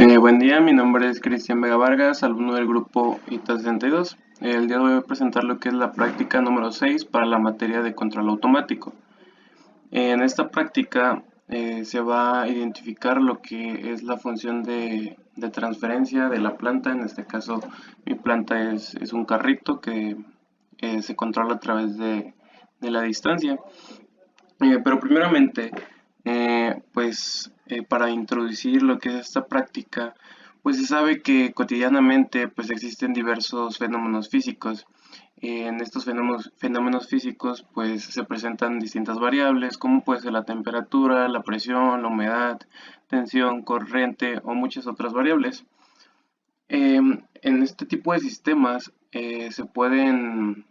Buen día, mi nombre es Cristian Vega Vargas, alumno del grupo ITA 62. El día de hoy voy a presentar lo que es la práctica número 6 para la materia de control automático. En esta práctica se va a identificar lo que es la función de transferencia de la planta. En este caso, mi planta es un carrito que se controla a través de la distancia. Pero primeramente, para introducir lo que es esta práctica, pues se sabe que cotidianamente pues existen diversos fenómenos físicos. En estos fenómenos físicos pues se presentan distintas variables como puede ser la temperatura, la presión, la humedad, tensión, corriente o muchas otras variables. En este tipo de sistemas se pueden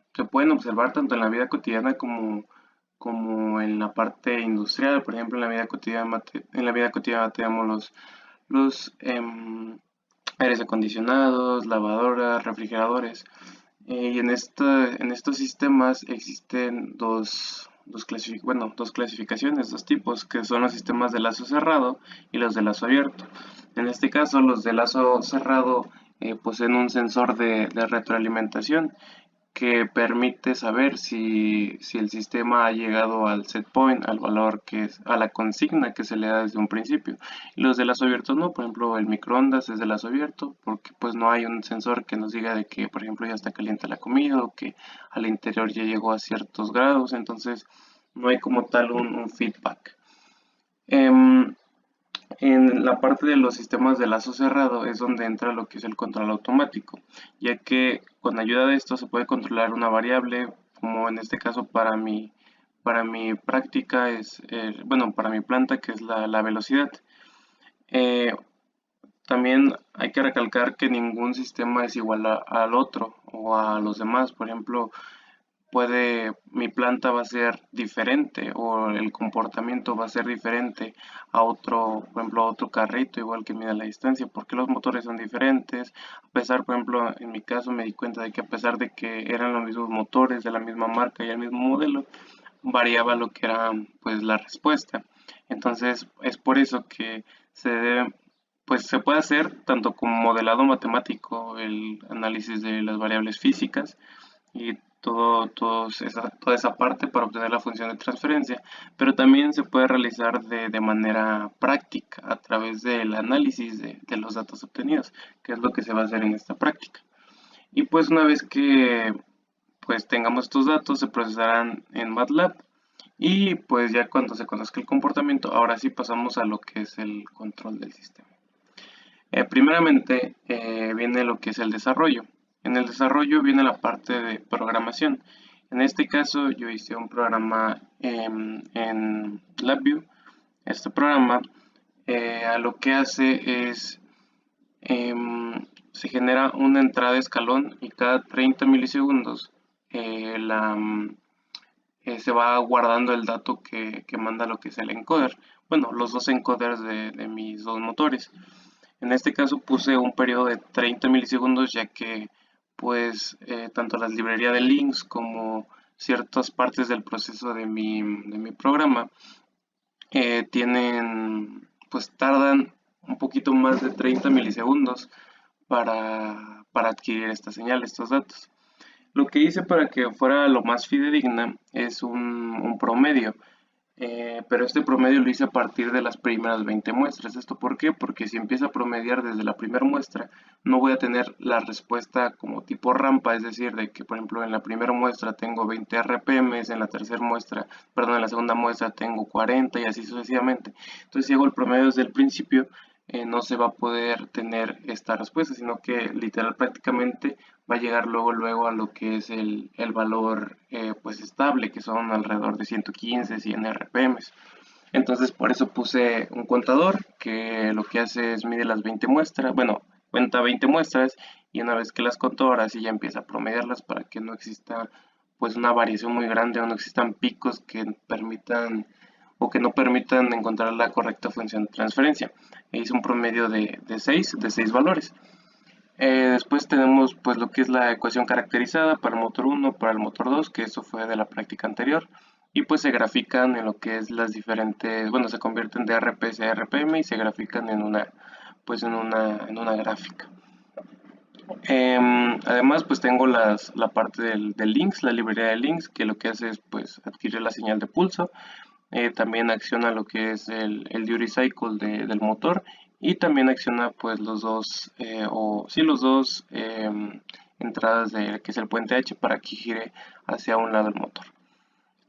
observar tanto en la vida cotidiana como en la parte industrial. Por ejemplo, en la vida cotidiana tenemos los aires acondicionados, lavadoras, refrigeradores. Y en estos sistemas existen dos clasificaciones, dos tipos, que son los sistemas de lazo cerrado y los de lazo abierto. En este caso, los de lazo cerrado poseen un sensor de retroalimentación que permite saber si el sistema ha llegado al set point, al valor que es, a la consigna que se le da desde un principio. Y los de lazo abierto no, por ejemplo, el microondas es de lazo abierto porque pues no hay un sensor que nos diga de que, por ejemplo, ya está caliente la comida o que al interior ya llegó a ciertos grados, entonces no hay como tal un feedback. Em, en la parte de los sistemas de lazo cerrado es donde entra lo que es el control automático, ya que con ayuda de esto se puede controlar una variable, como en este caso para mi práctica para mi planta que es la velocidad. Eh, También hay que recalcar que ningún sistema es igual al otro o a los demás. Por ejemplo, mi planta va a ser diferente o el comportamiento va a ser diferente a otro, por ejemplo, a otro carrito igual que mide la distancia, porque los motores son diferentes. A pesar, por ejemplo, en mi caso me di cuenta de que a pesar de que eran los mismos motores de la misma marca y el mismo modelo, variaba lo que era pues la respuesta. Entonces es por eso que se debe, pues se puede hacer tanto como modelado matemático el análisis de las variables físicas y toda esa parte para obtener la función de transferencia, pero también se puede realizar de manera práctica a través del análisis de los datos obtenidos, que es lo que se va a hacer en esta práctica. Y pues una vez que pues tengamos estos datos se procesarán en MATLAB y pues ya cuando se conozca el comportamiento, ahora sí pasamos a lo que es el control del sistema. Primeramente viene lo que es el desarrollo. En el desarrollo viene la parte de programación. En este caso yo hice un programa en LabVIEW. Este programa a lo que hace es se genera una entrada de escalón y cada 30 milisegundos se va guardando el dato que manda lo que es el encoder. Bueno, los dos encoders de mis dos motores. En este caso puse un periodo de 30 milisegundos ya que pues tanto las librerías de links como ciertas partes del proceso de mi programa pues tardan un poquito más de 30 milisegundos para adquirir esta señal, estos datos. Lo que hice para que fuera lo más fidedigna es un promedio, pero este promedio lo hice a partir de las primeras 20 muestras. ¿Esto por qué? Porque si empiezo a promediar desde la primera muestra, no voy a tener la respuesta como tipo rampa, es decir, de que por ejemplo en la primera muestra tengo 20 RPMs, en la tercera muestra, perdón, en la segunda muestra tengo 40 y así sucesivamente. Entonces si hago el promedio desde el principio, no se va a poder tener esta respuesta, sino que literal prácticamente va a llegar luego a lo que es el valor pues estable, que son alrededor de 115, 100 RPMs. Entonces por eso puse un contador que lo que hace es mide las 20 muestras, bueno, cuenta 20 muestras y una vez que las contó ahora sí ya empieza a promediarlas para que no exista pues una variación muy grande o no existan picos que permitan o que no permitan encontrar la correcta función de transferencia. Hice un promedio de 6 valores. Después tenemos pues lo que es la ecuación caracterizada para el motor 1, para el motor 2, que eso fue de la práctica anterior. Y pues se grafican en lo que es las diferentes, bueno, se convierten de RPS a RPM y se grafican en una pues en una gráfica. Además, pues tengo la parte de links, la librería de links, que lo que hace es pues adquirir la señal de pulso. También acciona lo que es el duty cycle del motor, y también acciona pues los dos entradas que es el puente H, para que gire hacia un lado el motor.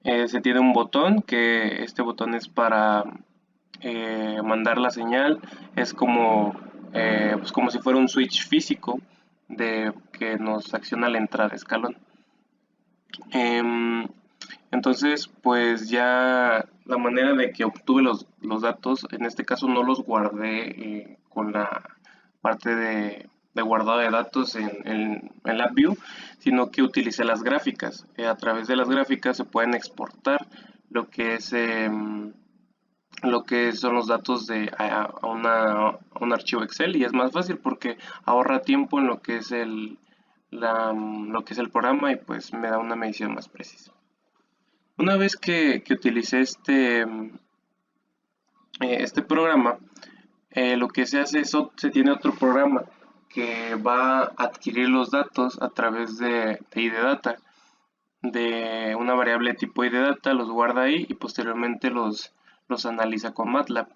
Se tiene un botón, que este botón es para mandar la señal. Es pues como si fuera un switch físico que nos acciona la entrada de escalón. Entonces, pues ya la manera de que obtuve los datos, en este caso no los guardé con la parte de guardado de datos en LabVIEW, sino que utilicé las gráficas. A través de las gráficas se pueden exportar lo que son los datos a un archivo Excel, y es más fácil porque ahorra tiempo en lo que es el programa, y pues me da una medición más precisa. Una vez que utilicé este programa, lo que se hace es se tiene otro programa que va a adquirir los datos a través de IDData, de una variable tipo IDData, los guarda ahí y posteriormente los analiza con MATLAB.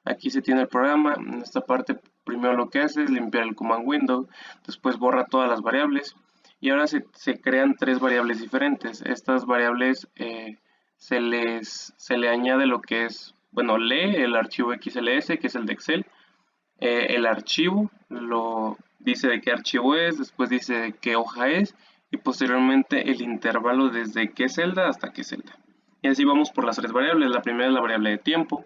Aquí se tiene el programa. En esta parte primero lo que hace es limpiar el command window, después borra todas las variables, y ahora se crean tres variables diferentes. Estas variables se le añade lo que es, bueno, lee el archivo XLS, que es el de Excel, el archivo, lo dice de qué archivo es, después dice de qué hoja es, y posteriormente el intervalo desde qué celda hasta qué celda. Y así vamos por las tres variables. La primera es la variable de tiempo,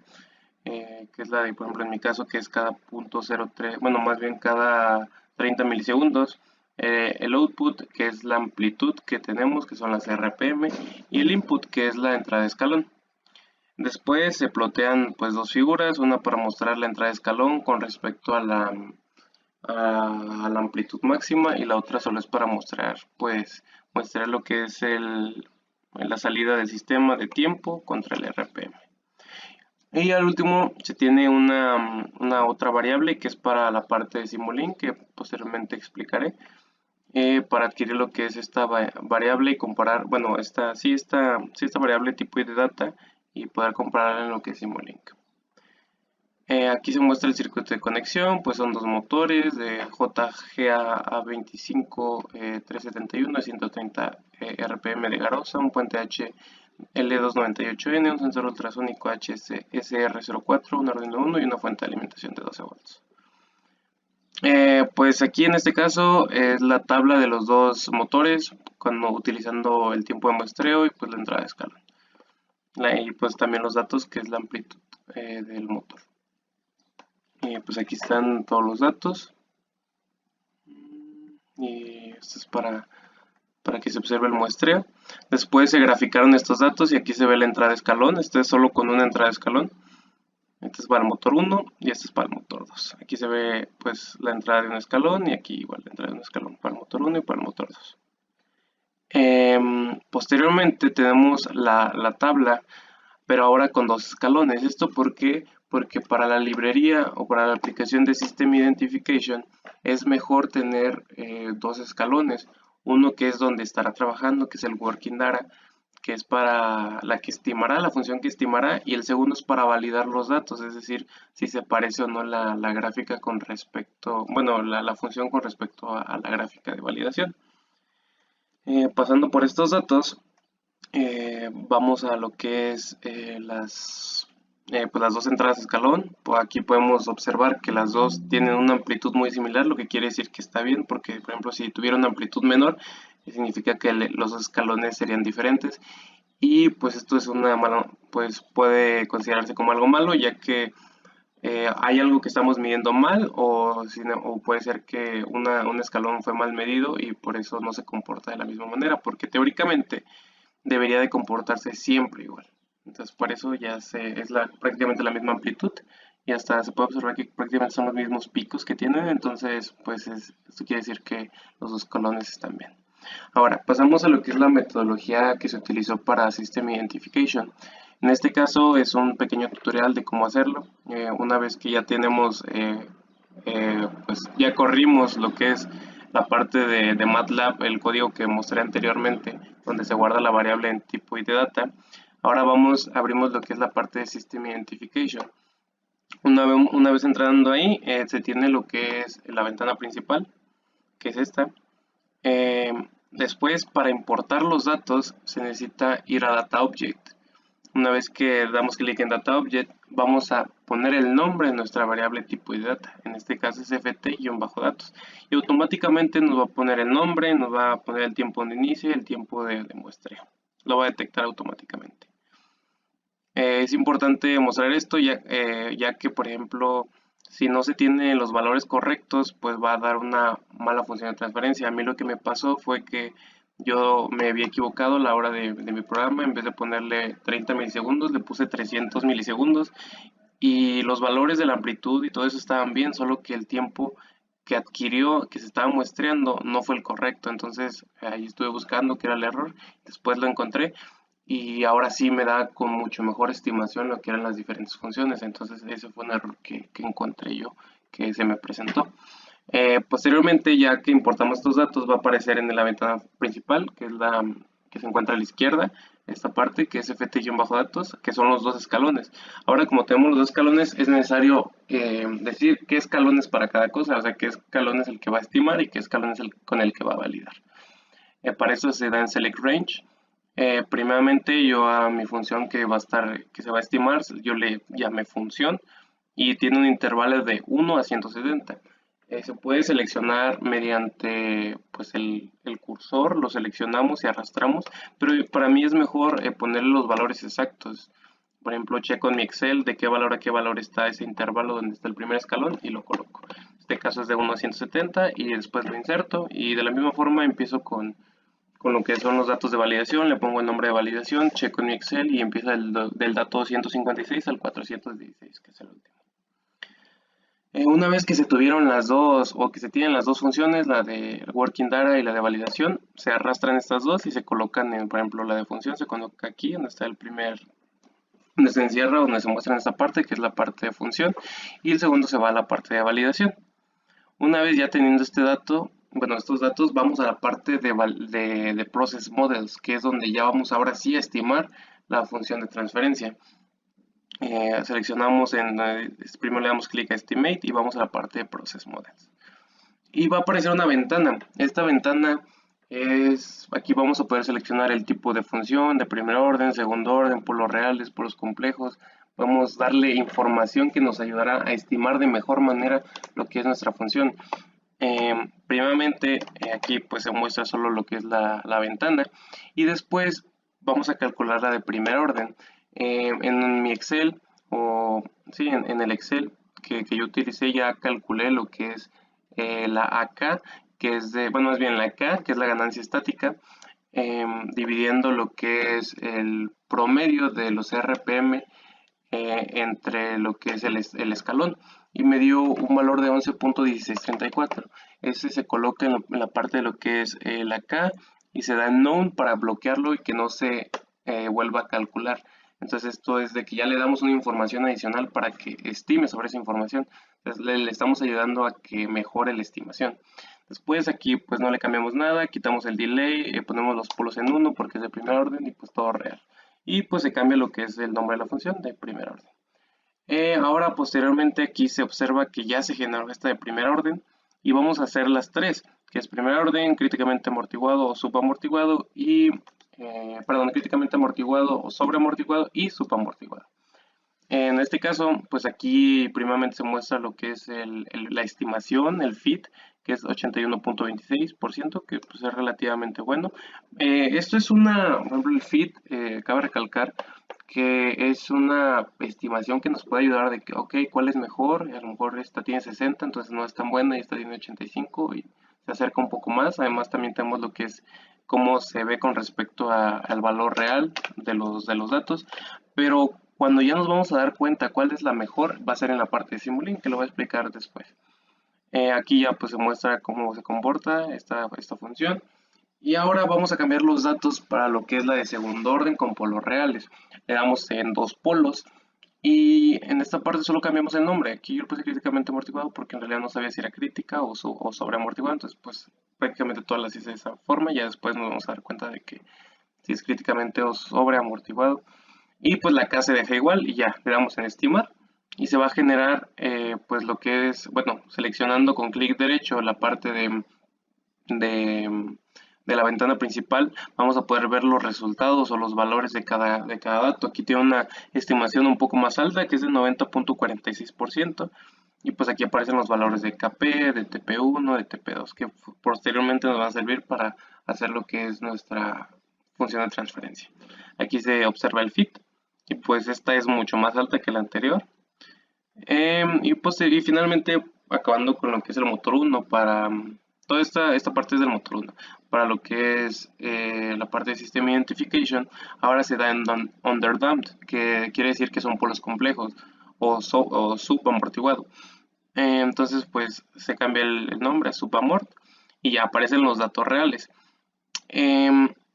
que es la de, por ejemplo, en mi caso, que es cada .03, bueno, más bien cada 30 milisegundos. El output, que es la amplitud que tenemos, que son las RPM, y el input, que es la entrada de escalón. Después se plotean pues dos figuras, una para mostrar la entrada de escalón con respecto a la amplitud máxima, y la otra solo es para mostrar lo que es la salida del sistema de tiempo contra el RPM. Y al último se tiene una otra variable que es para la parte de Simulink, que posteriormente explicaré, para adquirir lo que es esta variable y comparar, bueno, esta variable tipo IDData, y poder compararla en lo que es Simulink. Aquí se muestra el circuito de conexión, pues son dos motores de JGA25 371 a 130 RPM de Garosa, un puente H L298N, un sensor ultrasónico HSR04, un Arduino Uno y una fuente de alimentación de 12 volts. Pues aquí en este caso es la tabla de los dos motores, utilizando el tiempo de muestreo y pues la entrada de escalón. Y pues también los datos, que es la amplitud del motor. Pues aquí están todos los datos, y esto es para que se observe el muestreo. Después se graficaron estos datos y aquí se ve la entrada de escalón. Este es solo con una entrada de escalón. Este es para el motor 1 y este es para el motor 2. Aquí se ve pues la entrada de un escalón, y aquí igual la entrada de un escalón para el motor 1 y para el motor 2. Posteriormente tenemos la tabla, pero ahora con dos escalones. ¿Esto por qué? Porque para la librería o para la aplicación de System Identification es mejor tener dos escalones. Uno que es donde estará trabajando, que es el Working Data, que es para la función que estimará, y el segundo es para validar los datos, es decir, si se parece o no la gráfica con respecto, bueno, la función con respecto a la gráfica de validación. Pasando por estos datos, vamos a lo que es las dos entradas de escalón. Pues aquí podemos observar que las dos tienen una amplitud muy similar, lo que quiere decir que está bien, porque por ejemplo si tuviera una amplitud menor, significa que los escalones serían diferentes, y pues esto es pues puede considerarse como algo malo, ya que hay algo que estamos midiendo mal, o puede ser que un escalón fue mal medido y por eso no se comporta de la misma manera, porque teóricamente debería de comportarse siempre igual. Entonces por eso ya es prácticamente la misma amplitud, y hasta se puede observar que prácticamente son los mismos picos que tienen. Entonces pues esto quiere decir que los dos escalones están bien. Ahora pasamos a lo que es la metodología que se utilizó para System Identification. En este caso es un pequeño tutorial de cómo hacerlo. Una vez que ya tenemos pues ya corrimos lo que es la parte de MATLAB, el código que mostré anteriormente, donde se guarda la variable en tipo y de data. Ahora abrimos lo que es la parte de System Identification. Una vez entrando ahí, se tiene lo que es la ventana principal, que es esta. Después, para importar los datos, se necesita ir a Data Object. Una vez que damos clic en Data Object, vamos a poner el nombre de nuestra variable tipo y data. En este caso es ft-datos. Y automáticamente nos va a poner el nombre, nos va a poner el tiempo de inicio y el tiempo de muestreo. Lo va a detectar automáticamente. Es importante mostrar esto ya que, por ejemplo, si no se tienen los valores correctos, pues va a dar una mala función de transferencia. A mí lo que me pasó fue que yo me había equivocado a la hora de mi programa. En vez de ponerle 30 milisegundos, le puse 300 milisegundos. Y los valores de la amplitud y todo eso estaban bien, solo que el tiempo que adquirió, que se estaba muestreando, no fue el correcto. Entonces ahí estuve buscando qué era el error. Después lo encontré y ahora sí me da con mucho mejor estimación lo que eran las diferentes funciones. Entonces ese fue un error que encontré yo, que se me presentó. Posteriormente, ya que importamos estos datos, va a aparecer en la ventana principal, que es la que se encuentra a la izquierda, esta parte que es ft-datos, que son los dos escalones. Ahora, como tenemos los dos escalones, es necesario decir qué escalón es para cada cosa, o sea, qué escalón es el que va a estimar y qué escalón es el con el que va a validar. Para eso se da en select range. Primeramente, yo a mi función que se va a estimar, yo le llamé función y tiene un intervalo de 1 a 170. Se puede seleccionar mediante pues el cursor, lo seleccionamos y arrastramos, pero para mí es mejor ponerle los valores exactos. Por ejemplo, checo en mi Excel de qué valor a qué valor está ese intervalo donde está el primer escalón y lo coloco. En este caso es de 1 a 170 y después lo inserto y de la misma forma empiezo con lo que son los datos de validación, le pongo el nombre de validación, checo en mi Excel y empieza del dato 156 al 416, que es el último. Una vez que se tuvieron las dos, o que se tienen las dos funciones, la de working data y la de validación, se arrastran estas dos y se colocan en, por ejemplo, la de función se coloca aquí, donde está el primer, donde se encierra, donde se muestra en esta parte, que es la parte de función, y el segundo se va a la parte de validación. Una vez ya teniendo este dato, bueno, estos datos, vamos a la parte de Process Models, que es donde ya vamos ahora sí a estimar la función de transferencia. Seleccionamos primero le damos clic a Estimate y vamos a la parte de Process Models. Y va a aparecer una ventana. Esta ventana aquí vamos a poder seleccionar el tipo de función, de primer orden, segundo orden, polos reales, polos complejos. Vamos a darle información que nos ayudará a estimar de mejor manera lo que es nuestra función. Primeramente aquí pues se muestra solo lo que es la ventana y después vamos a calcular la de primer orden. En mi Excel, sí, en el Excel que yo utilicé ya calculé lo que es la AK, que es bueno, es bien la K, que es la ganancia estática, dividiendo lo que es el promedio de los RPM entre lo que es el escalón y me dio un valor de 11.1634. Ese se coloca en la parte de lo que es la K y se da en None para bloquearlo y que no se vuelva a calcular. Entonces esto es de que ya le damos una información adicional para que estime sobre esa información. Entonces le estamos ayudando a que mejore la estimación. Después aquí pues no le cambiamos nada, quitamos el delay, ponemos los polos en 1 porque es de primer orden y pues todo real. Y pues se cambia lo que es el nombre de la función de primer orden. Ahora posteriormente aquí se observa que ya se generó esta de primer orden y vamos a hacer las tres, que es primer orden, críticamente amortiguado o subamortiguado y, críticamente amortiguado o sobreamortiguado y subamortiguado. En este caso, pues aquí primeramente se muestra lo que es la estimación, el fit, que es 81.26%, que pues es relativamente bueno. Esto es por ejemplo, el fit, cabe recalcar que es una estimación que nos puede ayudar de que, ok, ¿cuál es mejor? A lo mejor esta tiene 60, entonces no es tan buena y esta tiene 85 y se acerca un poco más. Además también tenemos lo que es cómo se ve con respecto al valor real de los datos, pero cuando ya nos vamos a dar cuenta cuál es la mejor, va a ser en la parte de Simulink, que lo voy a explicar después. Aquí ya pues se muestra cómo se comporta esta función. Y ahora vamos a cambiar los datos para lo que es la de segundo orden con polos reales. Le damos en dos polos Y en esta parte solo cambiamos el nombre. Aquí yo le puse críticamente amortiguado porque en realidad no sabía si era crítica o sobreamortiguado. Entonces, pues prácticamente todas las hice de esa forma. Ya después nos vamos a dar cuenta de que si es críticamente o sobreamortiguado. Y pues la K se deja igual y ya le damos en estimar. Y se va a generar pues lo que es, bueno, seleccionando con clic derecho la parte de, de la ventana principal, vamos a poder ver los resultados o los valores de cada dato. Aquí tiene una estimación un poco más alta, que es de 90.46%. Y pues aquí aparecen los valores de KP, de TP1, de TP2, que posteriormente nos van a servir para hacer lo que es nuestra función de transferencia. Aquí se observa el fit, y pues esta es mucho más alta que la anterior. Y finalmente, acabando con lo que es el motor 1, toda esta parte es del motor 1. Para lo que es la parte de System Identification, ahora se da en underdamped, que quiere decir que son polos complejos o subamortiguado. Entonces, pues se cambia el nombre a subamort y ya aparecen los datos reales.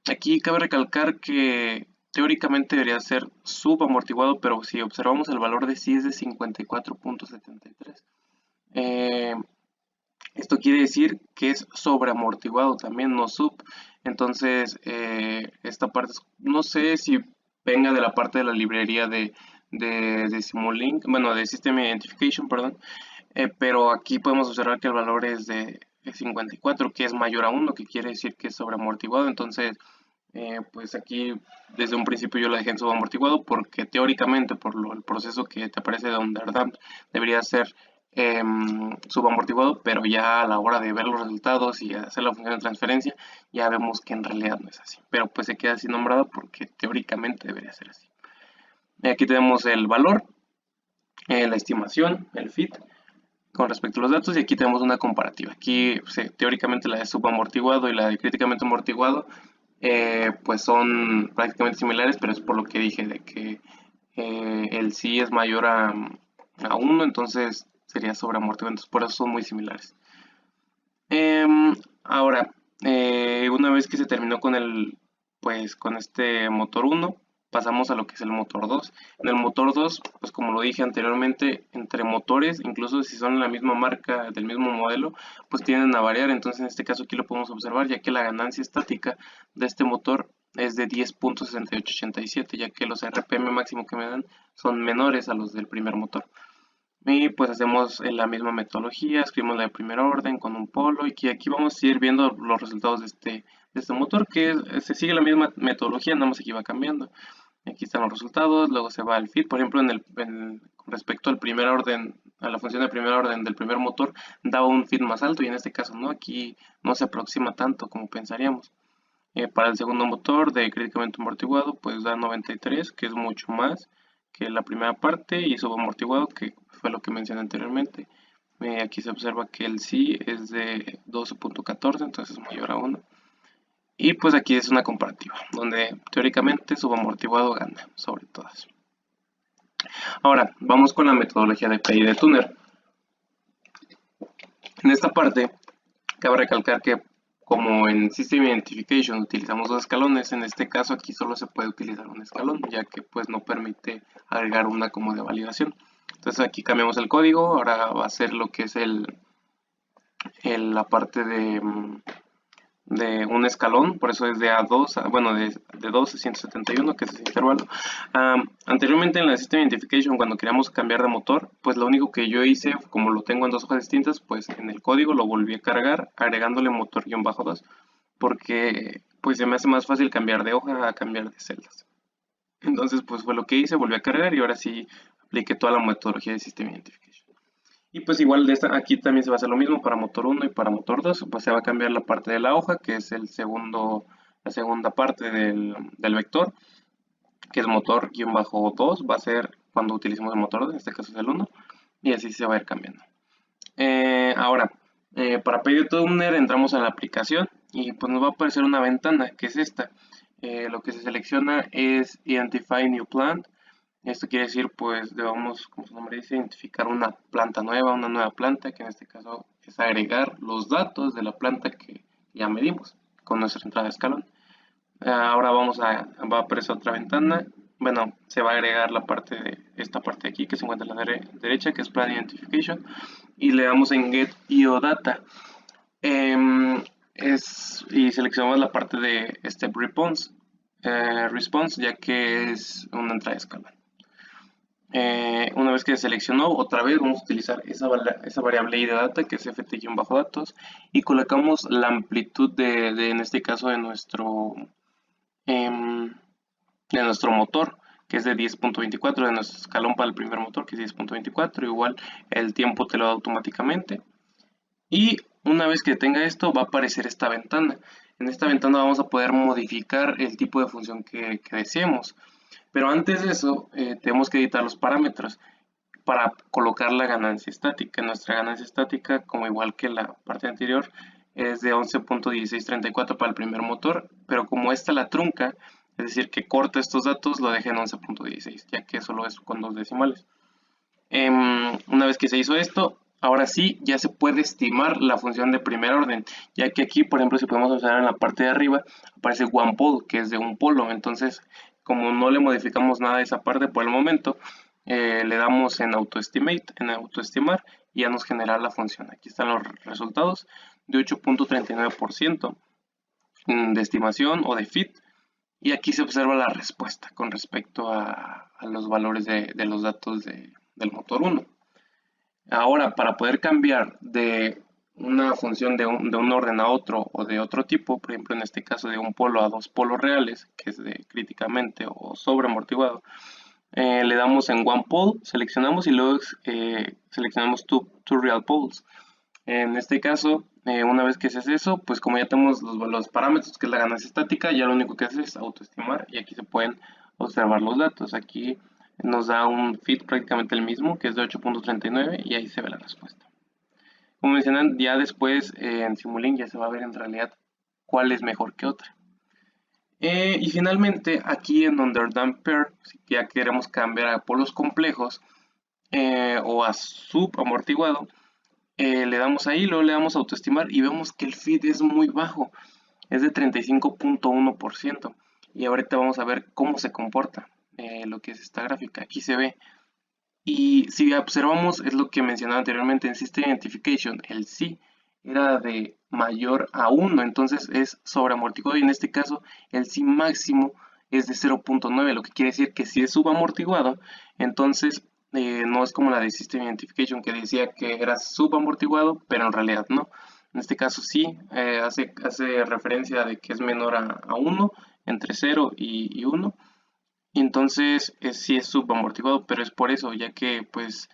Aquí cabe recalcar que teóricamente debería ser subamortiguado, pero si observamos el valor de sí es de 54.73. Esto quiere decir que es sobreamortiguado también, no sub. Entonces, esta parte, no sé si venga de la parte de la librería de Simulink, bueno, de System Identification, perdón, pero aquí podemos observar que el valor es de 54, que es mayor a 1, que quiere decir que es sobreamortiguado. Entonces, pues aquí desde un principio yo lo dejé en subamortiguado porque teóricamente el proceso que te aparece de underdamped debería ser subamortiguado, pero ya a la hora de ver los resultados y hacer la función de transferencia ya vemos que en realidad no es así, pero pues se queda así nombrado porque teóricamente debería ser así. Y aquí tenemos el valor, la estimación, el fit con respecto a los datos, y aquí tenemos una comparativa. Aquí teóricamente la de subamortiguado y la de críticamente amortiguado pues son prácticamente similares, pero es por lo que dije de que el sí es mayor a 1, entonces sería sobreamortiguado, entonces por eso son muy similares. Ahora, una vez que se terminó pues con este motor 1, pasamos a lo que es el motor 2. En el motor 2, pues como lo dije anteriormente, entre motores, incluso si son la misma marca, del mismo modelo, pues tienden a variar. Entonces en este caso aquí lo podemos observar, ya que la ganancia estática de este motor es de 10.6887, ya que los RPM máximo que me dan son menores a los del primer motor. Y pues hacemos la misma metodología, escribimos la de primer orden con un polo, y que aquí vamos a ir viendo los resultados de este motor, que se sigue la misma metodología, nada más aquí va cambiando. Aquí están los resultados, luego se va al fit. Por ejemplo, con respecto al primer orden, a la función de primer orden del primer motor, daba un fit más alto, y en este caso no, aquí no se aproxima tanto como pensaríamos. Para el segundo motor de críticamente amortiguado, pues da 93, que es mucho más que la primera parte, y subamortiguado, que fue lo que mencioné anteriormente. Aquí se observa que el sí es de 12.14, entonces es mayor a 1. Y pues aquí es una comparativa, donde teóricamente subamortiguado gana sobre todas. Ahora, vamos con la metodología de PI de Tuner. En esta parte, cabe recalcar que como en System Identification utilizamos dos escalones, en este caso aquí solo se puede utilizar un escalón, ya que pues no permite agregar una como de validación. Entonces aquí cambiamos el código, ahora va a ser lo que es la parte de un escalón, por eso es de A2, bueno, de 2 a 171, que es ese intervalo. Anteriormente en la System Identification, cuando queríamos cambiar de motor, pues lo único que yo hice, como lo tengo en dos hojas distintas, pues en el código lo volví a cargar, agregándole motor-2, porque pues se me hace más fácil cambiar de hoja a cambiar de celdas. Entonces, pues fue lo que hice, volví a cargar y ahora sí apliqué toda la metodología de System Identification. Y pues igual aquí también se va a hacer lo mismo para motor 1 y para motor 2, pues se va a cambiar la parte de la hoja, que es la segunda parte del vector, que es motor-2, va a ser cuando utilicemos el motor 2, en este caso es el 1, y así se va a ir cambiando. Ahora, para pedir tuner entramos a la aplicación y pues nos va a aparecer una ventana, que es esta. Lo que se selecciona es Identify New Plant. Esto quiere decir, pues, debemos, como su nombre dice, identificar una planta nueva, una nueva planta, que en este caso es agregar los datos de la planta que ya medimos con nuestra entrada de escalón. Ahora va a aparecer otra ventana bueno, se va a agregar la parte de esta parte de aquí que se encuentra a la derecha, que es Plan Identification, y le damos en Get IO Data. Y seleccionamos la parte de Step Response, ya que es una entrada de escala. Una vez que seleccionó, otra vez vamos a utilizar esa variable id data, que es ft-datos, y colocamos la amplitud en este caso de nuestro motor, que es de 10.24, de nuestro escalón para el primer motor, que es 10.24. Igual el tiempo te lo da automáticamente. Y una vez que tenga esto, va a aparecer esta ventana. En esta ventana vamos a poder modificar el tipo de función que deseemos. Pero antes de eso, tenemos que editar los parámetros para colocar la ganancia estática. Nuestra ganancia estática, como igual que la parte anterior, es de 11.1634 para el primer motor, pero como esta la trunca, es decir, que corta estos datos, lo deja en 11.16, ya que solo es con 2 decimales. Una vez que se hizo esto, ahora sí ya se puede estimar la función de primer orden, ya que aquí, por ejemplo, si podemos observar en la parte de arriba, aparece one pole, que es de un polo. Entonces, como no le modificamos nada a esa parte por el momento, le damos en autoestimar, y ya nos genera la función. Aquí están los resultados de 8.39% de estimación o de fit, y aquí se observa la respuesta con respecto a los valores de los datos del motor 1. Ahora, para poder cambiar de una función de un orden a otro o de otro tipo, por ejemplo en este caso de un polo a 2 polos reales, que es de críticamente o sobreamortiguado, le damos en one pole, seleccionamos, y luego seleccionamos two real poles. En este caso, una vez que se hace eso, pues como ya tenemos los parámetros, que es la ganancia estática, ya lo único que hace es autoestimar, y aquí se pueden observar los datos. Aquí nos da un fit prácticamente el mismo, que es de 8.39, y ahí se ve la respuesta. Como mencionan, ya después en Simulink ya se va a ver en realidad cuál es mejor que otra. Y finalmente, aquí en Underdamped Pair, si ya queremos cambiar a polos complejos o a subamortiguado, le damos ahí, luego le damos autoestimar y vemos que el fit es muy bajo, es de 35.1%. Y ahorita vamos a ver cómo se comporta lo que es esta gráfica. Aquí se ve. Y si observamos, es lo que mencionaba anteriormente en System Identification, el sí era de mayor a 1, entonces es sobreamortiguado, y en este caso el sí máximo es de 0.9, lo que quiere decir que si es subamortiguado, entonces no es como la de System Identification, que decía que era subamortiguado, pero en realidad no. En este caso sí, hace referencia de que es menor a 1, entre 0 y 1. Y entonces sí es subamortiguado, pero es por eso, ya que pues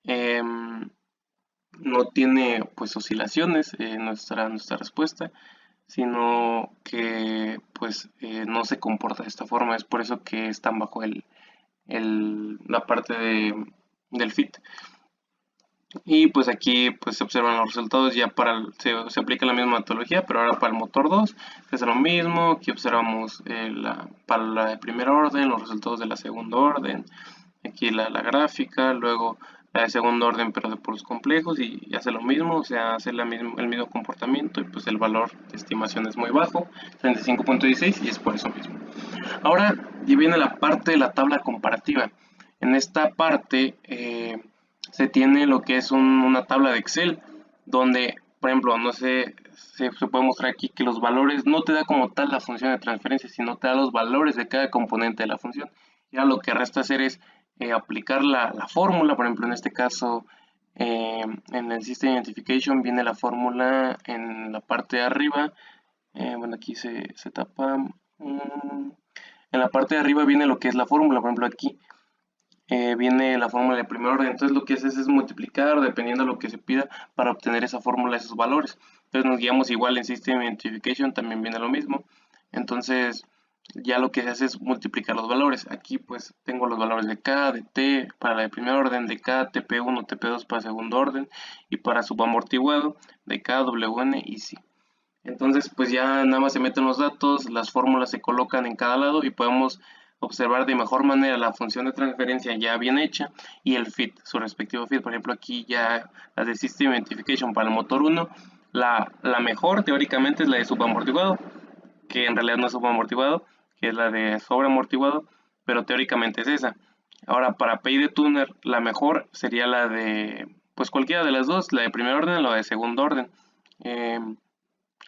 no tiene pues oscilaciones nuestra respuesta, sino que pues no se comporta de esta forma. Es por eso que están bajo la parte del fit. Y pues aquí pues se observan los resultados ya se aplica la misma metodología, pero ahora para el motor 2 se hace lo mismo. Aquí observamos para la de primer orden, los resultados de la segunda orden, aquí la gráfica, luego la de segundo orden pero de polos complejos, y hace lo mismo, o sea, hace el mismo comportamiento, y pues el valor de estimación es muy bajo, 35.16, y es por eso mismo. Ahora ya viene la parte de la tabla comparativa. En esta parte se tiene lo que es una tabla de Excel, donde, por ejemplo, no sé, se puede mostrar aquí que los valores no te da como tal la función de transferencia, sino te da los valores de cada componente de la función. Ya lo que resta hacer es aplicar la fórmula. Por ejemplo, en este caso, en el System Identification viene la fórmula en la parte de arriba. Bueno, aquí se tapa. En la parte de arriba viene lo que es la fórmula. Por ejemplo, aquí viene la fórmula de primer orden. Entonces lo que haces es multiplicar dependiendo de lo que se pida para obtener esa fórmula, esos valores. Entonces nos guiamos igual en System Identification, también viene lo mismo. Entonces ya lo que se hace es multiplicar los valores. Aquí pues tengo los valores de K, de T para la de primer orden, de K, TP1, TP2 para segundo orden, y para subamortiguado de K, WN y C. Entonces pues ya nada más se meten los datos, las fórmulas se colocan en cada lado, y podemos observar de mejor manera la función de transferencia ya bien hecha y el fit, su respectivo fit. Por ejemplo, aquí ya la de System Identification para el motor 1, la mejor teóricamente es la de subamortiguado, que en realidad no es subamortiguado, que es la de sobreamortiguado, pero teóricamente es esa. Ahora, para PyTuner, la mejor sería la de, pues cualquiera de las dos, la de primer orden o la de segundo orden.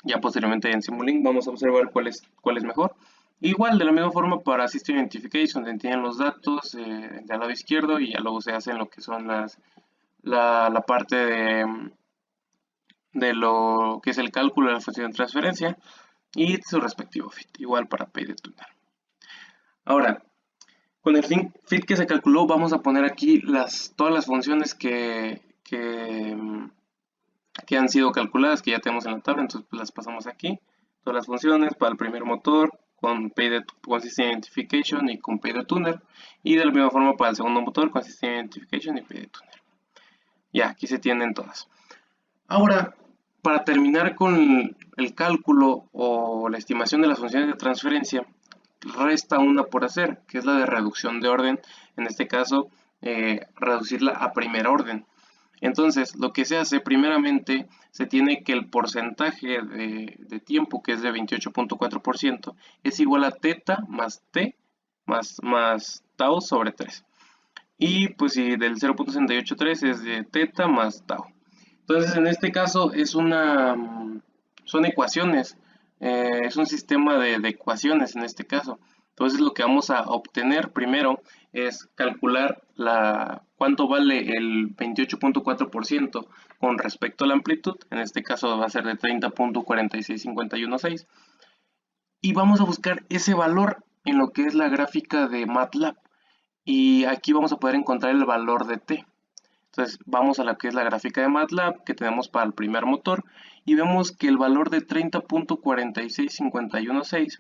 Ya posteriormente en Simulink vamos a observar cuál es mejor. Igual, de la misma forma para System Identification, se tienen los datos del lado izquierdo y ya luego se hacen lo que son la parte de lo que es el cálculo de la función de transferencia y su respectivo fit, igual para PyTuner. Ahora, con el fit que se calculó, vamos a poner aquí todas las funciones que han sido calculadas, que ya tenemos en la tabla, entonces pues las pasamos aquí. Todas las funciones para el primer motor, con System Identification y con PyTuner, y de la misma forma para el segundo motor, con System Identification y PyTuner. Ya, aquí se tienen todas. Ahora, para terminar con el cálculo o la estimación de las funciones de transferencia, resta una por hacer, que es la de reducción de orden, en este caso, reducirla a primer orden. Entonces, lo que se hace primeramente, se tiene que el porcentaje de tiempo, que es de 28.4%, es igual a teta más t más tau sobre 3. Y pues si del 0.683 es de teta más tau. Entonces, en este caso son ecuaciones, es un sistema de ecuaciones en este caso. Entonces, lo que vamos a obtener primero es calcular cuánto vale el 28.4% con respecto a la amplitud. En este caso va a ser de 30.46516. Y vamos a buscar ese valor en lo que es la gráfica de MATLAB. Y aquí vamos a poder encontrar el valor de t. Entonces vamos a lo que es la gráfica de MATLAB que tenemos para el primer motor y vemos que el valor de 30.46516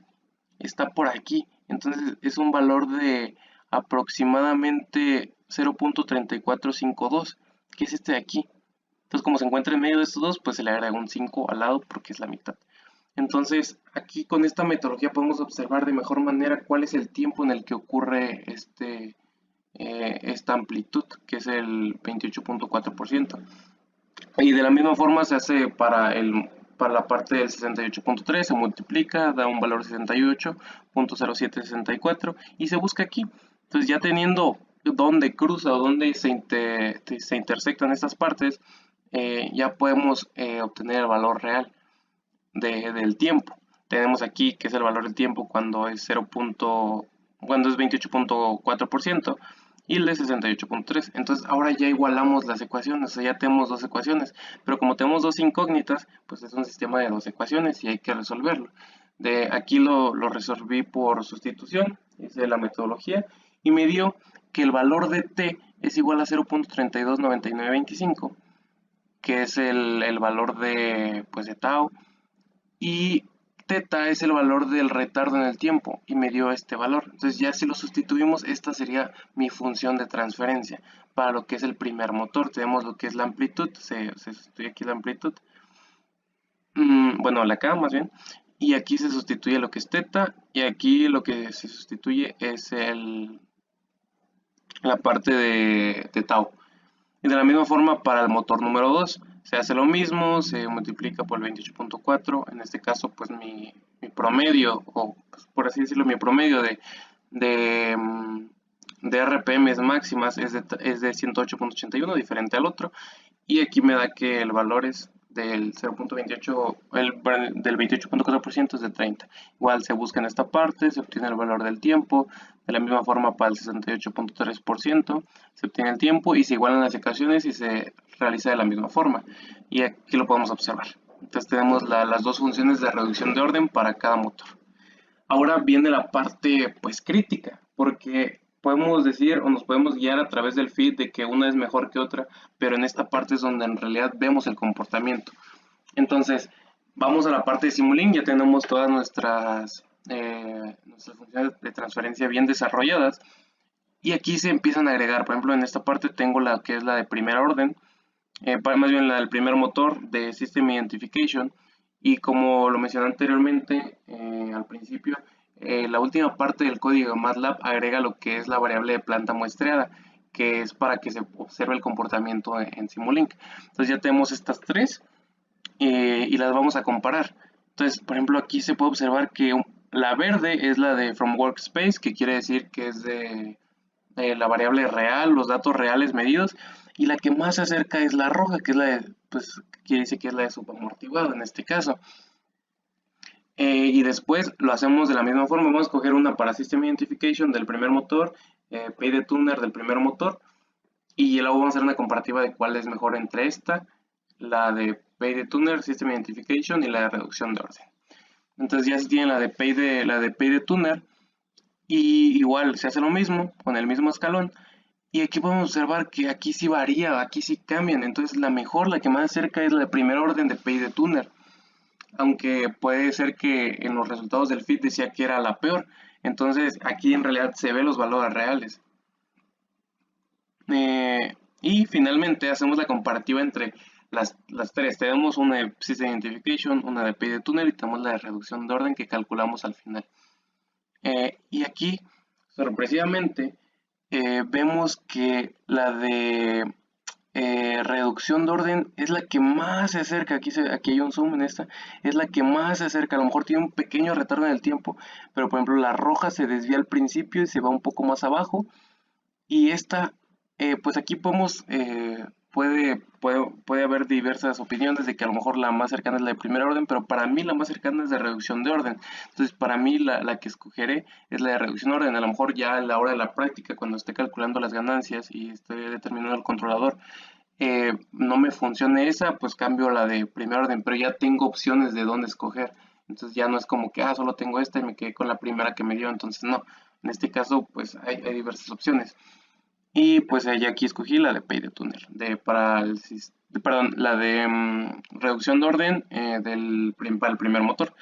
está por aquí. Entonces es un valor de aproximadamente 0.3452, que es este de aquí. Entonces como se encuentra en medio de estos dos, pues se le agrega un 5 al lado porque es la mitad. Entonces aquí con esta metodología podemos observar de mejor manera cuál es el tiempo en el que ocurre esta amplitud, que es el 28.4%. Y de la misma forma se hace para la parte del 68.3, se multiplica, da un valor 68.0764 y se busca aquí. Entonces ya teniendo dónde cruza o dónde se intersectan estas partes, ya podemos obtener el valor real del tiempo. Tenemos aquí que es el valor del tiempo cuando es 28.4% y el de 68.3. Entonces ahora ya igualamos las ecuaciones, o sea, ya tenemos dos ecuaciones, pero como tenemos dos incógnitas, pues es un sistema de dos ecuaciones y hay que resolverlo. Aquí lo resolví por sustitución, hice la metodología y me dio que el valor de t es igual a 0.329925, que es el valor pues de tau, y teta es el valor del retardo en el tiempo y me dio este valor. Entonces ya si lo sustituimos, esta sería mi función de transferencia. Para lo que es el primer motor tenemos lo que es la amplitud, se sustituye aquí la amplitud, bueno, la K más bien, y aquí se sustituye lo que es teta y aquí lo que se sustituye es la parte de tau. Y de la misma forma para el motor número 2, se hace lo mismo, se multiplica por el 28.4, en este caso pues mi promedio, o pues, por así decirlo, mi promedio de RPMs máximas es de 108.81, diferente al otro, y aquí me da que el valor es del 0.28, del 28.4% es de 30. Igual se busca en esta parte, se obtiene el valor del tiempo, de la misma forma para el 68.3% se obtiene el tiempo y se igualan las ecuaciones y se realiza de la misma forma. Y aquí lo podemos observar. Entonces tenemos las dos funciones de reducción de orden para cada motor. Ahora viene la parte pues crítica, porque podemos decir o nos podemos guiar a través del feed de que una es mejor que otra, pero en esta parte es donde en realidad vemos el comportamiento. Entonces, vamos a la parte de Simulink, ya tenemos todas nuestras funciones de transferencia bien desarrolladas, y aquí se empiezan a agregar. Por ejemplo, en esta parte tengo la que es la de primera orden, más bien la del primer motor de System Identification, y como lo mencioné anteriormente al principio, la última parte del código de MATLAB agrega lo que es la variable de planta muestreada, que es para que se observe el comportamiento en Simulink. Entonces ya tenemos estas tres y las vamos a comparar. Entonces, por ejemplo, aquí se puede observar que La verde es la de from workspace, que quiere decir que es de la variable real, los datos reales medidos, y la que más se acerca es la roja, que es la de, pues, quiere decir que es la de subamortiguado en este caso. Y después lo hacemos de la misma forma, vamos a coger una para System Identification del primer motor, PIDTuner del primer motor, y luego vamos a hacer una comparativa de cuál es mejor entre esta, la de PIDTuner, System Identification y la de reducción de orden. Entonces ya se tiene la de PIDTuner, y igual se hace lo mismo con el mismo escalón, y aquí podemos observar que aquí sí varía, aquí sí cambian. Entonces la mejor, la que más cerca es la de primer orden de PIDTuner, aunque puede ser que en los resultados del feed decía que era la peor. Entonces aquí en realidad se ve los valores reales. Y finalmente hacemos la comparativa entre las tres. Tenemos una de System Identification, una de PIDTuner y tenemos la de reducción de orden que calculamos al final. Y aquí, sorpresivamente, vemos que la de reducción de orden es la que más se acerca, aquí hay un zoom en esta, es la que más se acerca, a lo mejor tiene un pequeño retardo en el tiempo, pero por ejemplo la roja se desvía al principio y se va un poco más abajo, y esta, pues aquí puede haber diversas opiniones de que a lo mejor la más cercana es la de primer orden, pero para mí la más cercana es de reducción de orden. Entonces para mí la que escogeré es la de reducción de orden. A lo mejor ya a la hora de la práctica, cuando esté calculando las ganancias y esté determinando el controlador, no me funcione esa, pues cambio la de primer orden, pero ya tengo opciones de dónde escoger. Entonces ya no es como que, solo tengo esta y me quedé con la primera que me dio. Entonces no, en este caso pues hay diversas opciones. Y pues ya aquí escogí la de PIDTuner, perdón, la de reducción de orden para el primer motor.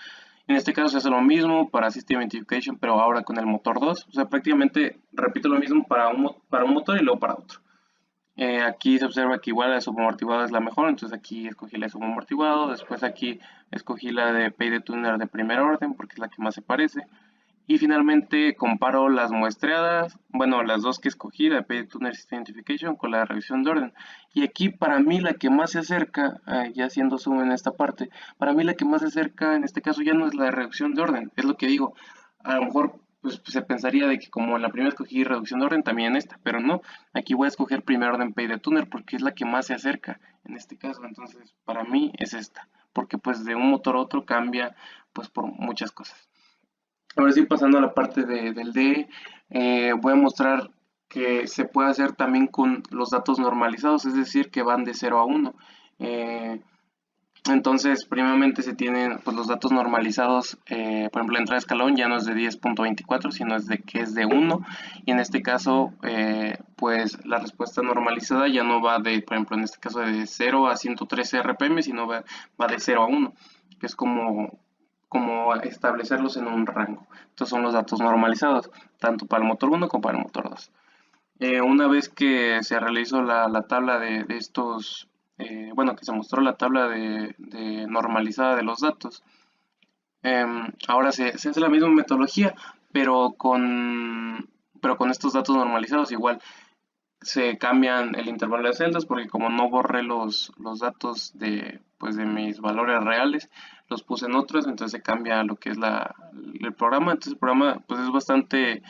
En este caso se hace lo mismo para System Identification, pero ahora con el motor 2. O sea, prácticamente repito lo mismo para un motor y luego para otro. Aquí se observa que igual la de subamortiguado es la mejor, entonces aquí escogí la de subamortiguado. Después aquí escogí la de PIDTuner de primer orden porque es la que más se parece. Y finalmente comparo las muestreadas, bueno, las dos que escogí, la de PIDTuner System Identification con la de revisión de orden. Y aquí para mí la que más se acerca, ya haciendo zoom en esta parte, para mí la que más se acerca en este caso ya no es la de reducción de orden, es lo que digo. A lo mejor pues, se pensaría de que como en la primera escogí reducción de orden, también esta, pero no. Aquí voy a escoger primer orden PIDTuner porque es la que más se acerca en este caso. Entonces para mí es esta, porque pues de un motor a otro cambia pues por muchas cosas. Ahora sí, pasando a la parte del DE, voy a mostrar que se puede hacer también con los datos normalizados, es decir, que van de 0 a 1. Entonces, primeramente se tienen pues, los datos normalizados, por ejemplo, la entrada de escalón ya no es de 10.24, sino es de 1, y en este caso, pues la respuesta normalizada ya no va de, por ejemplo, en este caso de 0 a 113 RPM, sino va de 0 a 1, que es como establecerlos en un rango. Estos son los datos normalizados, tanto para el motor 1 como para el motor 2. Una vez que se realizó la tabla de estos, bueno, que se mostró la tabla de normalizada de los datos, ahora se hace la misma metodología, pero con estos datos normalizados igual se cambian el intervalo de celdas porque como no borré los datos pues de mis valores reales, los puse en otros, entonces se cambia lo que es el programa. Entonces el programa pues es bastante,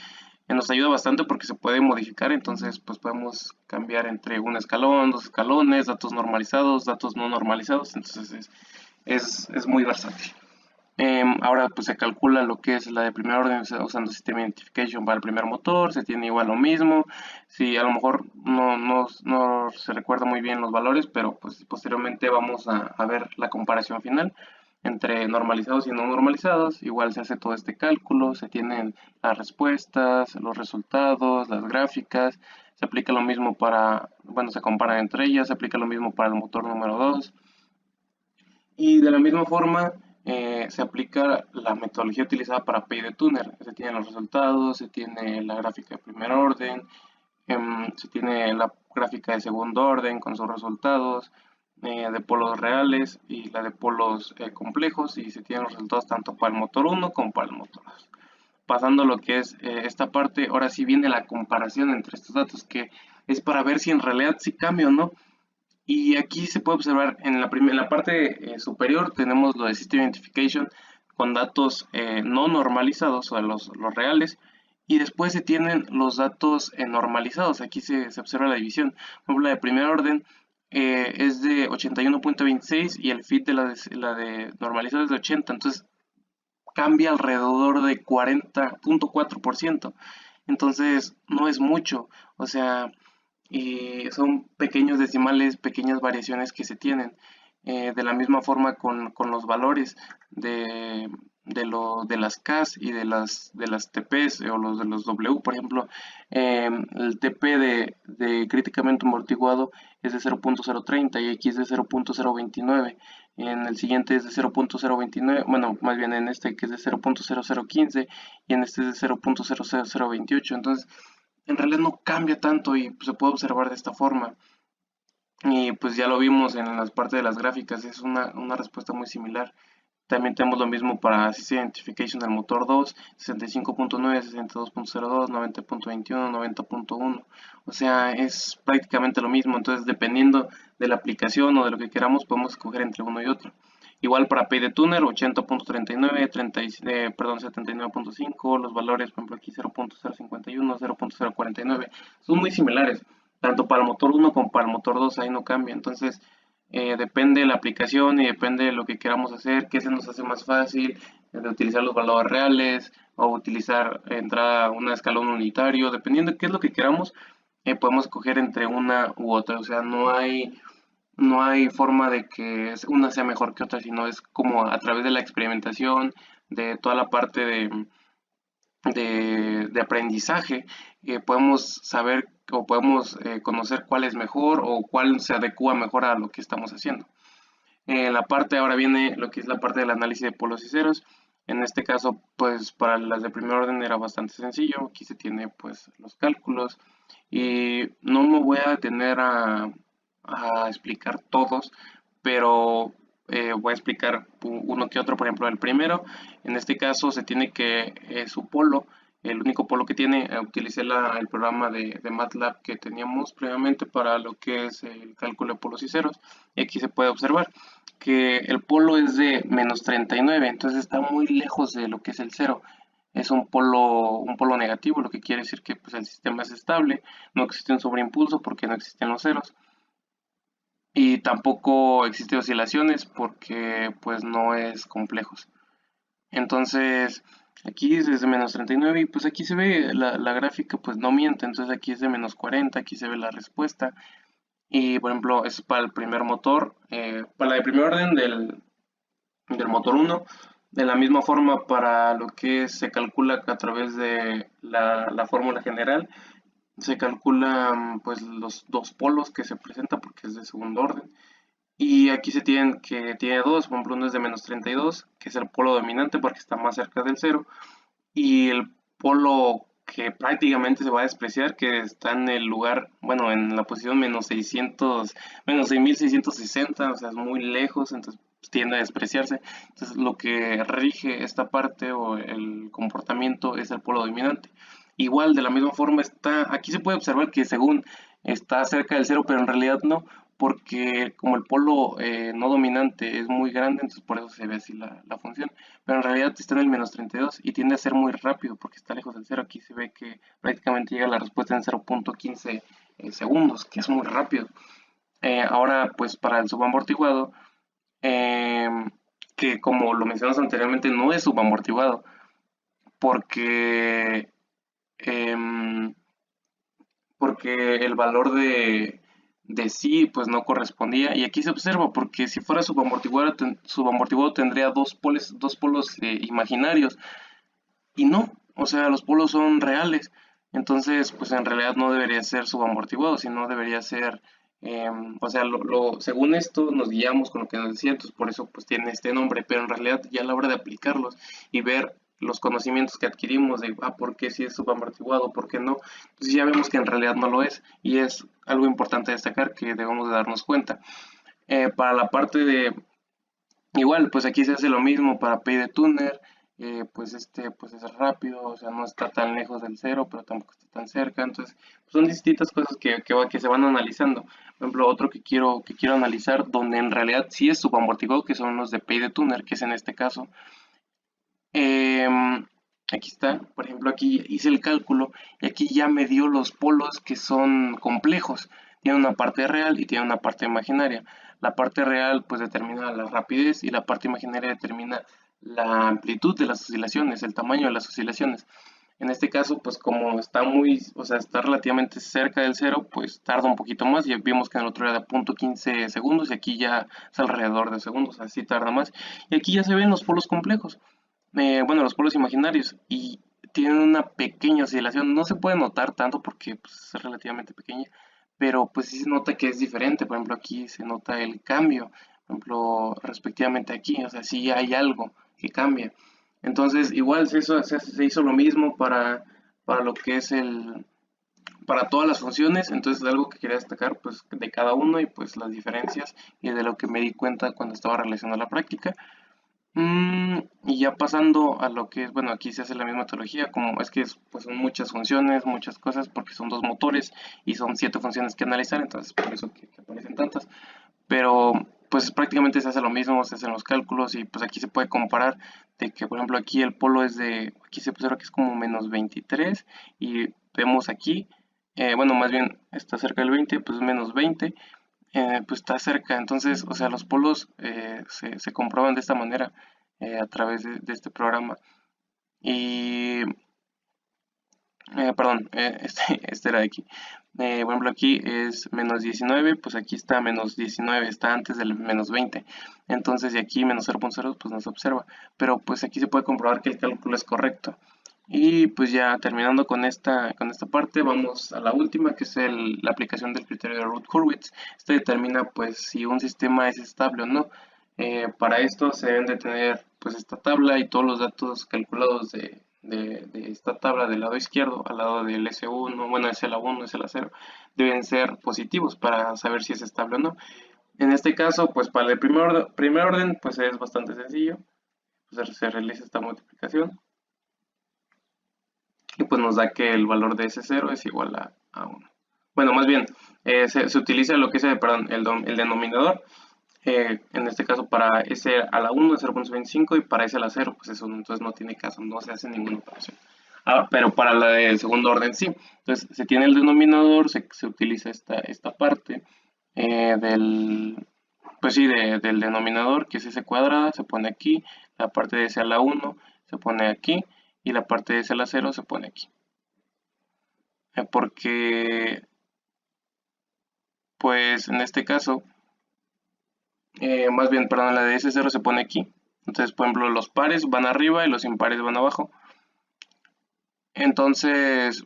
nos ayuda bastante porque se puede modificar, entonces pues podemos cambiar entre un escalón, dos escalones, datos normalizados, datos no normalizados, entonces es muy versátil. Ahora pues se calcula lo que es la de primer orden usando System Identification para el primer motor, se tiene igual lo mismo. Sí, a lo mejor no se recuerda muy bien los valores, pero pues posteriormente vamos a ver la comparación final entre normalizados y no normalizados. Igual se hace todo este cálculo, se tienen las respuestas, los resultados, las gráficas, se aplica lo mismo bueno, se comparan entre ellas, se aplica lo mismo para el motor número 2. Y de la misma forma se aplica la metodología utilizada para PIDTuner. Se tienen los resultados, se tiene la gráfica de primer orden, se tiene la gráfica de segundo orden con sus resultados, de polos reales y la de polos complejos, y se tienen los resultados tanto para el motor 1 como para el motor 2. Pasando a lo que es esta parte, ahora sí viene la comparación entre estos datos, que es para ver si en realidad sí cambia o no. Y aquí se puede observar en la parte superior tenemos lo de System Identification, con datos no normalizados, o los reales, y después se tienen los datos normalizados. Aquí se observa la división. Por ejemplo, la de primer orden es de 81.26 y el fit de la de normalizado es de 80, entonces cambia alrededor de 40.4%. Entonces no es mucho, o sea, son pequeños decimales, pequeñas variaciones que se tienen. De la misma forma con los valores de las Ks y de las TPs o los de los W, por ejemplo, el TP de críticamente amortiguado es de 0.030 y aquí es de 0.029. En el siguiente es de 0.029, bueno, más bien en este que es de 0.0015 y en este es de 0.00028. Entonces, en realidad no cambia tanto y pues, se puede observar de esta forma. Y pues ya lo vimos en las partes de las gráficas, es una respuesta muy similar. También tenemos lo mismo para Sys Identification del motor 2, 65.9, 62.02, 90.21, 90.1. O sea, es prácticamente lo mismo. Entonces, dependiendo de la aplicación o de lo que queramos, podemos escoger entre uno y otro. Igual para PyTuner, 80.39, 79.5, los valores, por ejemplo, aquí 0.051, 0.049, son muy similares, tanto para el motor 1 como para el motor 2, ahí no cambia. Entonces, depende de la aplicación y depende de lo que queramos hacer, qué se nos hace más fácil, de utilizar los valores reales o utilizar entrada un escalón unitario, dependiendo de qué es lo que queramos, podemos escoger entre una u otra. O sea, no hay forma de que una sea mejor que otra, sino es como a través de la experimentación, de toda la parte de aprendizaje, podemos saber o podemos conocer cuál es mejor o cuál se adecua mejor a lo que estamos haciendo. La parte ahora viene lo que es la parte del análisis de polos y ceros. En este caso, pues para las de primer orden era bastante sencillo. Aquí se tiene pues los cálculos y no me voy a detener a explicar todos, pero voy a explicar uno que otro. Por ejemplo, el primero, en este caso se tiene que su polo, el único polo que tiene, utilicé el programa de MATLAB que teníamos previamente para lo que es el cálculo de polos y ceros, y aquí se puede observar que el polo es de menos 39, entonces está muy lejos de lo que es el cero. Es un polo negativo, lo que quiere decir que pues, el sistema es estable, no existe un sobreimpulso porque no existen los ceros y tampoco existen oscilaciones porque pues no es complejos. Entonces aquí es desde menos 39 y pues aquí se ve la gráfica pues no miente, entonces aquí es de menos 40, aquí se ve la respuesta y por ejemplo es para el primer motor, para el primer orden del motor 1, de la misma forma para lo que se calcula a través de la fórmula general, se calculan pues los dos polos que se presentan porque es de segundo orden. Y aquí se tienen que tiene dos, por ejemplo uno es de menos 32, que es el polo dominante porque está más cerca del cero, y el polo que prácticamente se va a despreciar, que está en el lugar, bueno, en la posición menos 600, menos 6660, o sea, es muy lejos, entonces tiende a despreciarse. Entonces lo que rige esta parte o el comportamiento es el polo dominante. Igual, de la misma forma está, aquí se puede observar que según está cerca del cero, pero en realidad no, porque como el polo no dominante es muy grande, entonces por eso se ve así la función, pero en realidad está en el menos 32 y tiende a ser muy rápido porque está lejos del cero. Aquí se ve que prácticamente llega la respuesta en 0.15 segundos, que es muy rápido. Ahora, pues para el subamortiguado, eh, que como lo mencionamos anteriormente, no es subamortiguado, porque, em, porque el valor de sí pues no correspondía, y aquí se observa porque si fuera subamortiguado tendría dos polos imaginarios y no, o sea, los polos son reales, entonces pues en realidad no debería ser subamortiguado, sino debería ser, o sea, según esto nos guiamos con lo que nos decía, entonces por eso pues tiene este nombre, pero en realidad ya a la hora de aplicarlos y ver los conocimientos que adquirimos de, por qué sí es subamortiguado, por qué no, entonces ya vemos que en realidad no lo es, y es algo importante destacar que debemos de darnos cuenta. Para la parte de, igual, pues aquí se hace lo mismo para PyTuner, pues pues es rápido, o sea, no está tan lejos del cero, pero tampoco está tan cerca, entonces pues son distintas cosas que se van analizando. Por ejemplo, otro que quiero analizar, donde en realidad sí es subamortiguado, que son los de PyTuner, que es en este caso, Aquí está, por ejemplo, aquí hice el cálculo y aquí ya me dio los polos que son complejos. Tiene una parte real y tiene una parte imaginaria. La parte real pues determina la rapidez y la parte imaginaria determina la amplitud de las oscilaciones, el tamaño de las oscilaciones. En este caso, pues como está o sea, está relativamente cerca del cero, pues tarda un poquito más. Ya vimos que en el otro era de 0.15 segundos y aquí ya es alrededor de segundos, así tarda más. Y aquí ya se ven los polos complejos, bueno, los polos imaginarios, y tienen una pequeña oscilación. No se puede notar tanto porque pues, es relativamente pequeña, pero pues sí se nota que es diferente. Por ejemplo, aquí se nota el cambio, por ejemplo, respectivamente aquí, o sea, sí hay algo que cambia. Entonces, igual se hizo lo mismo para lo que es para todas las funciones. Entonces, algo que quería destacar, pues, de cada uno y pues las diferencias y de lo que me di cuenta cuando estaba realizando la práctica. Y ya pasando a lo que es, bueno, aquí se hace la misma metodología, como es que pues son muchas funciones, muchas cosas, porque son dos motores y son 7 funciones que analizar, entonces por eso que aparecen tantas. Pero pues prácticamente se hace lo mismo, se hacen los cálculos y pues aquí se puede comparar de que, por ejemplo, aquí el polo es aquí se observa que es como menos 23 y vemos aquí, bueno, más bien está cerca del 20, pues menos 20, pues está cerca. Entonces, o sea, los polos se comprueban de esta manera a través de este programa. Y, perdón, este era de aquí. Por ejemplo, aquí es menos 19, pues aquí está menos 19, está antes del menos 20. Entonces, de aquí menos 0.0, pues no se observa. Pero pues aquí se puede comprobar que el cálculo es correcto. Y pues ya terminando con esta parte, vamos a la última, que es la aplicación del criterio de Ruth-Hurwitz. Este determina pues si un sistema es estable o no. Para esto se deben de tener pues esta tabla y todos los datos calculados de esta tabla del lado izquierdo al lado del S1, bueno, SL1, SL0, deben ser positivos para saber si es estable o no. En este caso, pues para el primer orden, pues es bastante sencillo. Pues se realiza esta multiplicación y pues nos da que el valor de S0 es igual a 1. Bueno, más bien, se utiliza lo que es el denominador. En este caso para S a la 1 es 0.25 y para S a la 0 pues eso entonces no tiene caso, no se hace ninguna operación. Pero para la del segundo orden sí. Entonces se tiene el denominador, se utiliza esta parte pues sí, del denominador, que es S cuadrada, se pone aquí, la parte de S a la 1 se pone aquí y la parte de S a la 0 se pone aquí. Porque pues en este caso más bien, perdón, la de S0 se pone aquí. Entonces, por ejemplo, los pares van arriba y los impares van abajo. Entonces,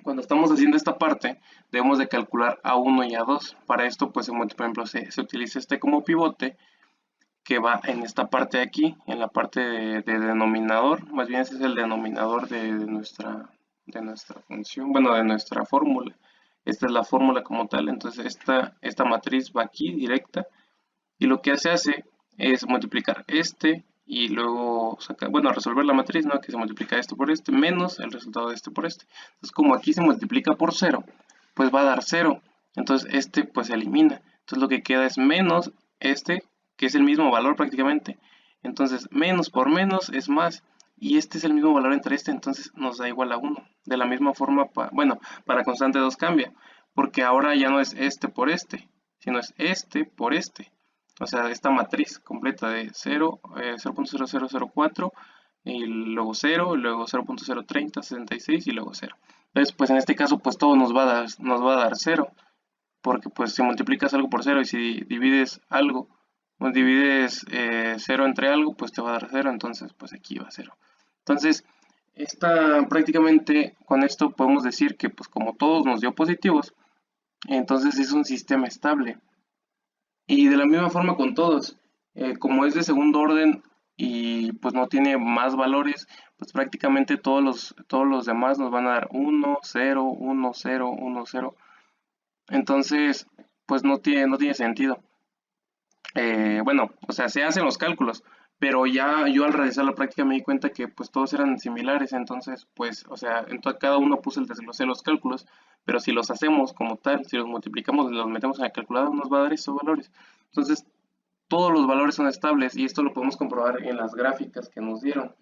cuando estamos haciendo esta parte, debemos de calcular A1 y A2. Para esto, pues, por ejemplo, se utiliza este como pivote que va en esta parte de aquí, en la parte de denominador. Más bien, ese es el denominador de nuestra función, bueno, de nuestra fórmula. Esta es la fórmula como tal. Entonces, esta matriz va aquí directa. Y lo que se hace es multiplicar este y luego sacar, bueno, resolver la matriz, ¿no? Que se multiplica esto por este, menos el resultado de este por este. Entonces, como aquí se multiplica por 0, pues va a dar 0. Entonces, este pues se elimina. Entonces, lo que queda es menos este, que es el mismo valor prácticamente. Entonces, menos por menos es más. Y este es el mismo valor entre este, entonces nos da igual a 1. De la misma forma, bueno, para constante 2 cambia, porque ahora ya no es este por este, sino es este por este. O sea, esta matriz completa de 0, 0.0004 y luego 0, y luego 0.030, 66 y luego 0. Entonces, pues en este caso, pues todo nos va a dar 0, porque pues si multiplicas algo por 0 y si divides algo, pues divides 0 entre algo, pues te va a dar 0, entonces pues aquí va 0. Entonces, prácticamente con esto podemos decir que pues como todos nos dio positivos, entonces es un sistema estable. Y de la misma forma con todos, como es de segundo orden y pues no tiene más valores, pues prácticamente todos los demás nos van a dar 1, 0, 1, 0, 1, 0. Entonces, pues no tiene sentido. Bueno, o sea, se hacen los cálculos, pero ya yo al realizar la práctica me di cuenta que pues todos eran similares, entonces pues, o sea, cada uno puso el desglose de los cálculos, pero si los hacemos como tal, si los multiplicamos y los metemos en el calculador, nos va a dar esos valores. Entonces, todos los valores son estables, y esto lo podemos comprobar en las gráficas que nos dieron,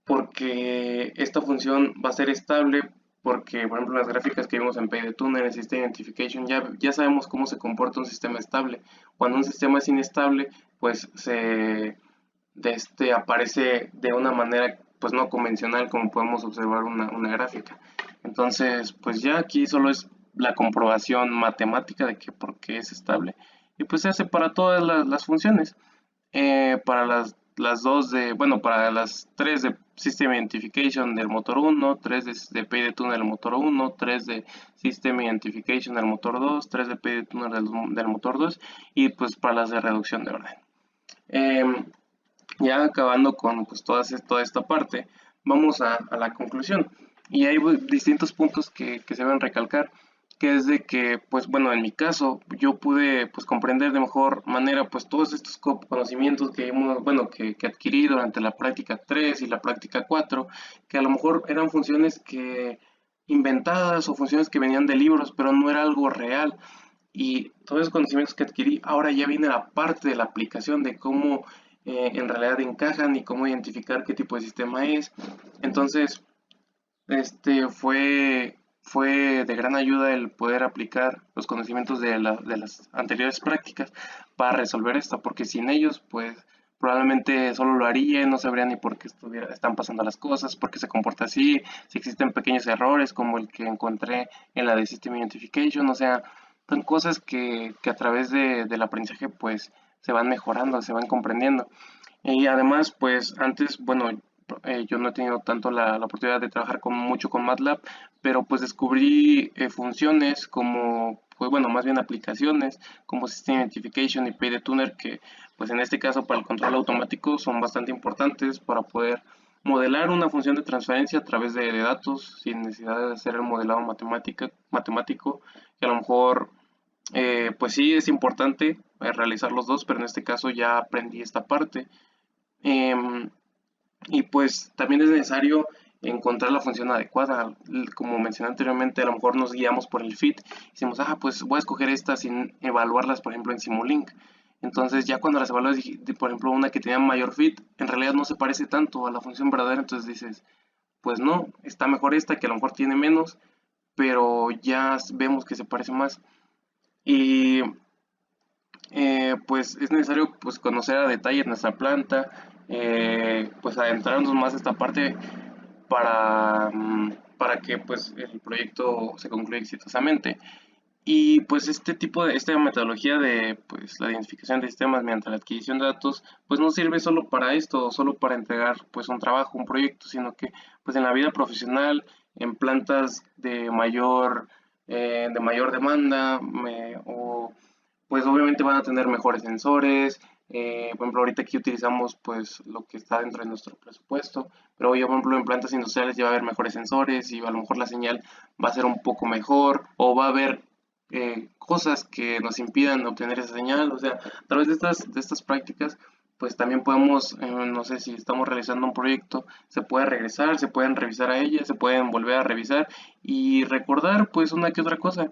porque esta función va a ser estable porque, por ejemplo, las gráficas que vimos en PyTuner, en System Identification, ya sabemos cómo se comporta un sistema estable. Cuando un sistema es inestable, pues aparece de una manera pues no convencional, como podemos observar una gráfica. Entonces, pues ya aquí solo es la comprobación matemática de que por qué es estable, y pues se hace para todas las funciones. Para las dos para las tres de System Identification del motor 1, 3 de PyTuner del motor 1, 3 de System Identification del motor 2, 3 de PyTuner del motor 2, y pues para las de reducción de orden. Ya acabando con pues toda esta parte, vamos a la conclusión. Y hay distintos puntos que se deben recalcar, que es de que, pues bueno, en mi caso, yo pude pues comprender de mejor manera pues todos estos conocimientos que adquirí durante la práctica 3 y la práctica 4, que a lo mejor eran funciones que inventadas o funciones que venían de libros, pero no era algo real. Y todos esos conocimientos que adquirí, ahora ya viene la parte de la aplicación, de cómo en realidad encajan y cómo identificar qué tipo de sistema es. Entonces, fue de gran ayuda el poder aplicar los conocimientos de las anteriores prácticas para resolver esto, porque sin ellos, pues probablemente solo lo haría, no sabría ni por qué están pasando las cosas, por qué se comporta así, si existen pequeños errores como el que encontré en la de System Identification, o sea, son cosas que a través del aprendizaje pues se van mejorando, se van comprendiendo. Y además, pues antes, bueno, yo no he tenido tanto la oportunidad de trabajar mucho con MATLAB, pero pues descubrí funciones como, pues bueno, más bien aplicaciones como System Identification y PyTuner, que pues en este caso para el control automático son bastante importantes para poder modelar una función de transferencia a través de datos sin necesidad de hacer el modelado matemático, que a lo mejor pues sí es importante realizar los dos, pero en este caso ya aprendí esta parte. Em, y pues también es necesario encontrar la función adecuada. Como mencioné anteriormente, a lo mejor nos guiamos por el fit. Decimos, pues voy a escoger esta sin evaluarlas, por ejemplo, en Simulink. Entonces ya cuando las evalúas, por ejemplo, una que tenía mayor fit, en realidad no se parece tanto a la función verdadera. Entonces dices, pues no, está mejor esta que a lo mejor tiene menos, pero ya vemos que se parece más. Y pues es necesario pues conocer a detalle nuestra planta, pues adentrarnos más a esta parte para que pues el proyecto se concluya exitosamente. Y pues esta metodología de pues la identificación de sistemas mediante la adquisición de datos, pues no sirve solo para esto, solo para entregar pues un trabajo, un proyecto, sino que pues en la vida profesional, en plantas de mayor demanda, o pues obviamente van a tener mejores sensores. Por ejemplo, ahorita aquí utilizamos pues lo que está dentro de nuestro presupuesto, pero ya por ejemplo en plantas industriales ya va a haber mejores sensores y a lo mejor la señal va a ser un poco mejor, o va a haber cosas que nos impidan obtener esa señal. O sea, a través de estas prácticas pues también podemos, no sé, si estamos realizando un proyecto, se puede regresar, se pueden revisar a ella, se pueden volver a revisar y recordar pues una que otra cosa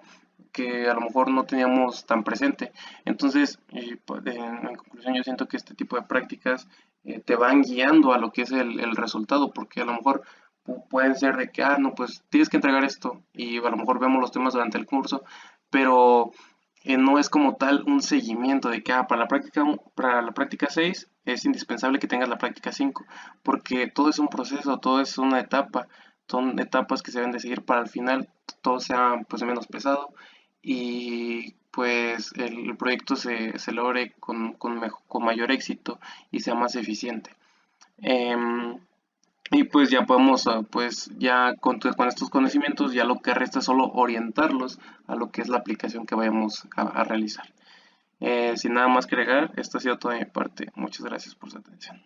que a lo mejor no teníamos tan presente. Entonces, pues, en conclusión, yo siento que este tipo de prácticas te van guiando a lo que es el resultado, porque a lo mejor pueden ser de que, no, pues tienes que entregar esto, y a lo mejor vemos los temas durante el curso, pero no es como tal un seguimiento de que para la práctica 6 es indispensable que tengas la práctica 5, porque todo es un proceso, todo es una etapa, son etapas que se deben de seguir para al final todo sea pues menos pesado y pues el proyecto se logre con mayor éxito y sea más eficiente. Em, y pues ya podemos, pues ya con estos conocimientos, ya lo que resta es solo orientarlos a lo que es la aplicación que vayamos a realizar. Sin nada más que agregar, esto ha sido toda mi parte. Muchas gracias por su atención.